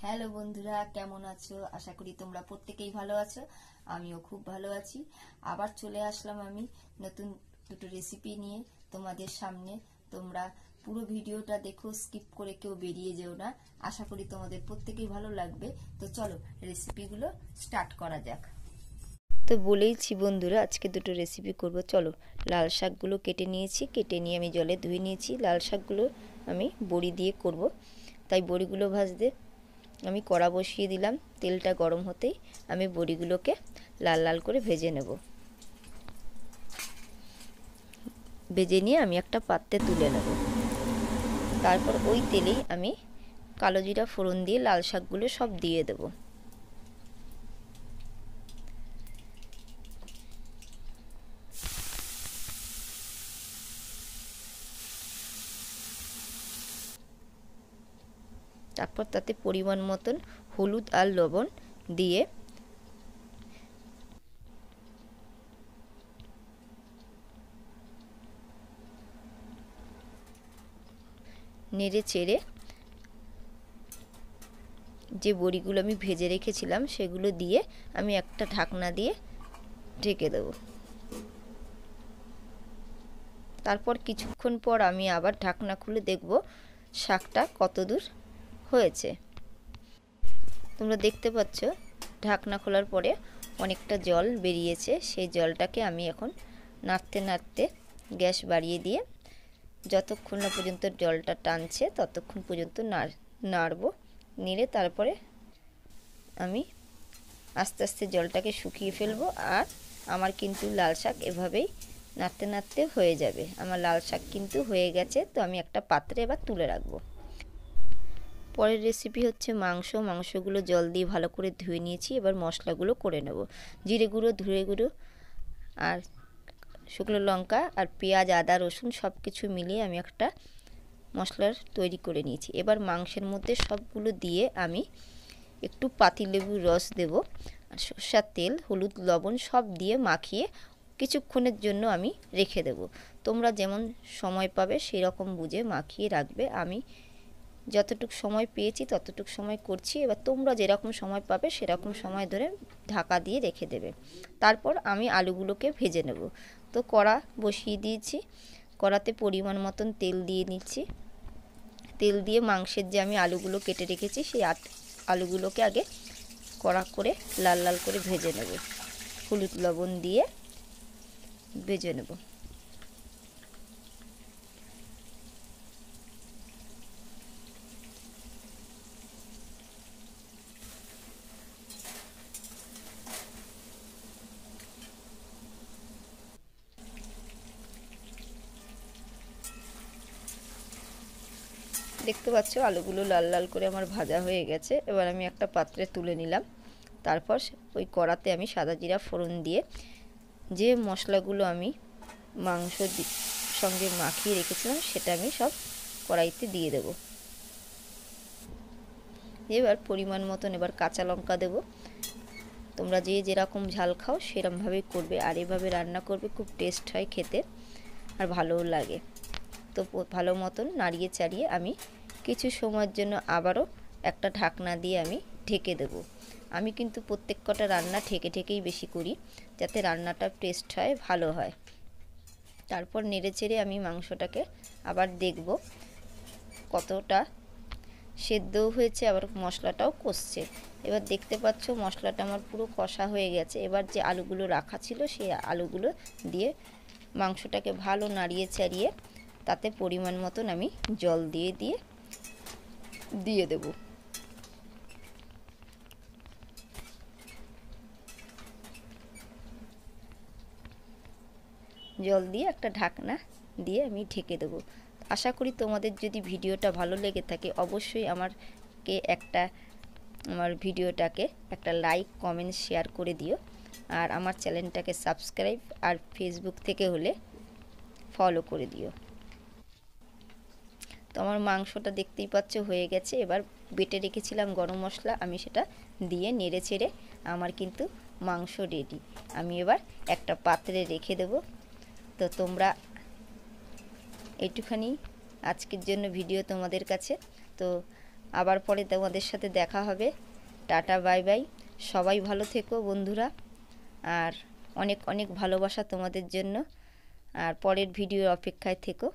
Hello বন্ধুরা, কেমন আছো? আশা করি তোমরা প্রত্যেকেই ভালো আছো। আমিও খুব ভালো আছি। আবার চলে আসলাম আমি নতুন দুটো রেসিপি নিয়ে তোমাদের সামনে। তোমরা পুরো ভিডিওটা দেখো, স্কিপ করে কেউ বেরিয়ে যেও না। আশা করি তোমাদের প্রত্যেকেই ভালো লাগবে। তো চলো রেসিপিগুলো স্টার্ট করা যাক। তো বলেইছি বন্ধুরা, আজকে দুটো রেসিপি করব। চলো, লাল শাকগুলো কেটে নিয়েছি, কেটে নিয়ে আমি জলে ধুয়ে নিয়েছি। লাল শাকগুলো আমি বড়ি দিয়ে করব, তাই বড়িগুলো ভাজতে আমি কড়া বসিয়ে দিলাম। তেলটা গরম হতেই আমি বড়িগুলোকে লাল লাল করে ভেজে নেব। ভেজে নিয়ে আমি একটা পাত্রে তুলে নেব। তারপর ওই তেলেই আমি কালো জিরা ফোড়ন দিয়ে লাল শাকগুলো সব দিয়ে দেব। তারপর তাতে পরিমাণ মতন হলুদ আর লবণ দিয়ে নেড়ে চেড়ে যে বড়িগুলো আমি ভেজে রেখেছিলাম সেগুলো দিয়ে আমি একটা ঢাকনা দিয়ে ঢেকে দেব। তারপর কিছুক্ষণ পর আমি আবার ঢাকনা খুলে দেখব শাকটা কতদূর হয়েছে। তোমরা দেখতে পাচ্ছ ঢাকনা খোলার পরে অনেকটা জল বেরিয়েছে। সেই জলটাকে আমি এখন নাড়তে নাড়তে গ্যাস বাড়িয়ে দিয়ে যতক্ষণ না পর্যন্ত জলটা টানছে ততক্ষণ পর্যন্ত নাড়ব। নেড়ে তারপরে আমি আস্তে আস্তে জলটাকে শুকিয়ে ফেলবো। আর আমার কিন্তু লাল শাক এভাবেই নাড়তে নাড়তে হয়ে যাবে। আমার লাল শাক কিন্তু হয়ে গেছে। তো আমি একটা পাত্রে এবার তুলে রাখবো। পরের রেসিপি হচ্ছে মাংসগুলো জল দিয়ে ভালো করে ধুয়ে নিয়েছি। এবার মশলাগুলো করে নেব। জিরে গুঁড়ো, ধনে গুঁড়ো আর শুকনো লঙ্কা আর পেঁয়াজ, আদা, রসুন সব কিছু মিলিয়ে আমি একটা মশলার তৈরি করে নিয়েছি। এবার মাংসের মধ্যে সবগুলো দিয়ে আমি একটু পাতিলেবুর রস দেব, সরষের তেল, হলুদ, লবণ সব দিয়ে মাখিয়ে কিছুক্ষণের জন্য আমি রেখে দেব। তোমরা যেমন সময় পাবে সেই রকম বুঝে মাখিয়ে রাখবে। আমি যতটুকু সময় পেয়েছি ততটুকু সময় করছি। এবার তোমরা যেরকম সময় পাবে সেরকম সময় ধরে ঢাকা দিয়ে রেখে দেবে। তারপর আমি আলুগুলোকে ভেজে নেব। তো কড়া বসিয়ে দিয়েছি, কড়াতে পরিমাণ মতন তেল দিয়ে নিচ্ছি। তেল দিয়ে মাংসের যে আমি আলুগুলো কেটে রেখেছি সেই আলুগুলোকে আগে কড়া করে লাল লাল করে ভেজে নেব। হলুদ লবণ দিয়ে ভেজে নেব। দেখতে পাচ্ছ আলুগুলো লাল লাল করে আমার ভাজা হয়ে গেছে। এবার আমি একটা পাত্রে তুলে নিলাম। তারপর ওই কড়াতে আমি সাদা জিরা ফোড়ন দিয়ে যে মশলাগুলো আমি মাংসর সঙ্গে মাখিয়ে রেখেছিলাম সেটা আমি সব কড়াইতে দিয়ে দেব। এবার পরিমাণ মতন এবার কাঁচা লঙ্কা দেব। তোমরা যে যেরকম ঝাল খাও সেরকমভাবেই করবে। আর এভাবে রান্না করবে, খুব টেস্ট হয় খেতে আর ভালোও লাগে। তো ভালো মতন নাড়িয়ে চাড়িয়ে আমি কিছু সময়ের জন্য আবারও একটা ঢাকনা দিয়ে আমি ঢেকে দেব। আমি কিন্তু প্রত্যেক কটা রান্না ঢেকেই বেশি করি, যাতে রান্নাটা টেস্ট হয়, ভালো হয়। তারপর নেড়ে চেড়ে আমি মাংসটাকে আবার দেখব কতটা সেদ্ধও হয়েছে, আবার মশলাটাও কষছে। এবার দেখতে পাচ্ছ মশলাটা আমার পুরো কষা হয়ে গেছে। এবার যে আলুগুলো রাখা ছিল সেই আলুগুলো দিয়ে মাংসটাকে ভালো নাড়িয়ে চাড়িয়ে তাতে পরিমাণ মতন আমি জল দিয়ে দেব। জল দিয়ে একটা ঢাকনা দিয়ে আমি ঢেকে দেব। আশা করি তোমাদের যদি ভিডিওটা ভালো লেগে থাকে অবশ্যই আমার ভিডিওটাকে একটা লাইক, কমেন্ট, শেয়ার করে দিও। আর আমার চ্যানেলটাকে সাবস্ক্রাইব আর ফেসবুক থেকে হলে ফলো করে দিও। তো আমার মাংসটা দেখতেই পাচ্ছ হয়ে গেছে। এবার বেটে রেখেছিলাম গরম মশলা, আমি সেটা দিয়ে নেড়ে চেড়ে আমার কিন্তু মাংস রেডি। আমি এবার একটা পাত্রে রেখে দেব। তো তোমরা এইটুখানি আজকের জন্য ভিডিও তোমাদের কাছে। তো আবার পরে তোমাদের সাথে দেখা হবে। Tata bye bye. সবাই ভালো থেকো বন্ধুরা, আর অনেক অনেক ভালোবাসা তোমাদের জন্য। আর পরের ভিডিওর অপেক্ষায় থেকো।